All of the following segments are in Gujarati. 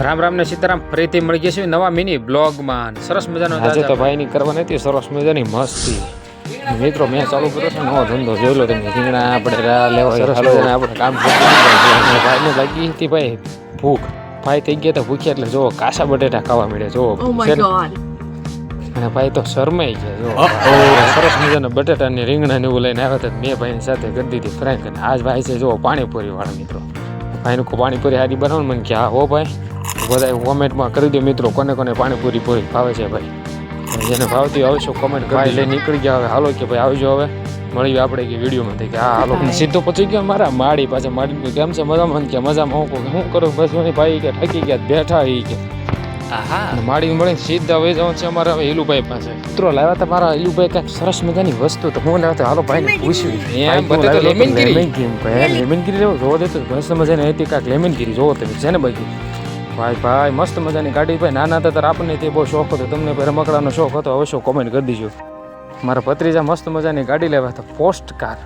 રામ રામ ને સીતારામ, ફરીથી મળી ગયા છે નવા મિની બ્લોગમાં. સરસ મજાનો આજે તો ભાઈની કરવાની હતી સરસ મજાની મસ્તી. મિત્રો મેં ચાલુ કર્યો છે નવો ધંધો, જોઈ લો તમે. રીંગણા આપણે લેવા સરસ મજાના આપણે કામ કરીએ. ભાઈને લાગી હતી ભાઈ ભૂખ. ભાઈ થઈ ગયા તો ભૂખ્યા એટલે જો કાસા બટેટા ખાવા મળે જો. અને ભાઈ તો શરમાઈ ગયા જો. સરસ મજાના બટેટા ને રીંગણા ને એવું લઈને આવ્યા હતા. મેં ભાઈની સાથે કરી દીધી ફ્રાય કરીને. આજ ભાઈ છે જો પાણીપુરી વાળા મિત્રો. ભાઈનું પાણીપુરી હારી બનાવો મને કે હા હો ભાઈ. બધા કોમેન્ટમાં કરી દો મિત્રો કોને કોને પાણીપુરી પૂરી ભાવે છે ભાઈ. જેને ભાવતી આવશો કોમેન્ટ કરી લઈ નીકળી ગયા. હવે હાલો કે ભાઈ આવજો, હવે મળીએ આપણે કે વિડીયોમાં થઈ કે હા હાલો. સીધો પહોંચી ગયો મારા માળી પાછા. માળી કેમ છે મજામાં કે મજામાં હું કરું બસ ભાઈ કે ઠકી ગયા બેઠા એ કે માળી મળીને સીધા વહી જવાનું છે અમારા હવે હિલુભાઈ પાસે. મિત્રો લાવ્યા હતા મારા હિલુભાઈ કાંઈક સરસ મજાની વસ્તુ, તો હું લાવ્યા હાલો ભાઈને પૂછ્યું લેમનગીરી લેવો જોવો દેતો મસ્ત મજાની હતી કાંઈક લેમનગીરી જોવો તમે છે ને બાકી. ભાઈ મસ્ત મજાની ગાડી. ભાઈ નાના હતા ત્યારે આપણને તે બહુ શોખ હતો, તમને ભાઈ રમકડાનો શોખ હતો અવશ્ય કોમેન્ટ કરી દીજો. મારા ભત્રીજા મસ્ત મજાની ગાડી લેવા હતા, પોસ્ટ કાર.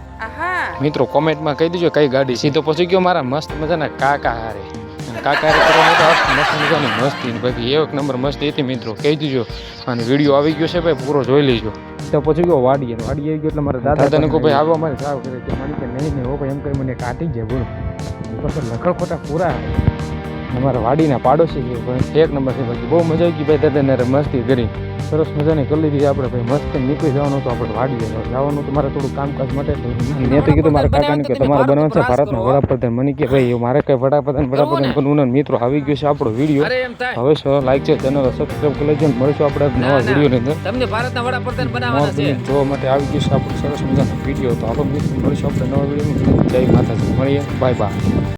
મિત્રો કોમેન્ટમાં કહી દીજો કઈ ગાડી. સીધો પહોંચી ગયો મારા મસ્ત મજાના કાકા હારે. કાકા મસ્ત મજાની મસ્તી બાકી એક નંબર મસ્તી હતી મિત્રો, કહી દીજો. અને વિડીયો આવી ગયો છે ભાઈ પૂરો જોઈ લેજો. તો પછી ગયો વાડીએ આવી ગયો એટલે મારા દાદાને કહો ભાઈ આવવા મારે સાવ કરે છે. મને કે નહીં હો ભાઈ એમ કરી મને કાઢી જાય બોલો. લખડ ખોટા પૂરા અમારા વાડીના પાડોશી છે, એક નંબર છે. બાકી બહુ મજા આવી ગઈ ભાઈ દાદાને મસ્તી કરી. સરસ મજાની કરી લીધી આપણે ભાઈ. મસ્ત નીકળી જવાનું તો આપણે વાડીએ જવાનું તો મારે થોડું કામકાજ માટે. મેં તો કીધું મારા કાકાને કે તમારે બનવાનું છે ભારતના વડાપ્રધાન. મને કે ભાઈ મારે કઈ વડાપ્રધાન બનવું. મિત્રો આવી ગયો છે આપણો વિડીયો. હવે શું લાઈક છે ચેનલ સબસ્ક્રાઈબ કરી લેજો. મળીશું આપણે નવા વિડીયોની અંદર. તમને ભારતના વડાપ્રધાન બનાવવાના છે જોવા માટે આવી ગયું છે આપણો સરસ મજાનો વિડીયો. તો આપણે મળીશું આપણે નવા વિડીયોમાં. જય માતાજી, મળીએ, બાય બાય.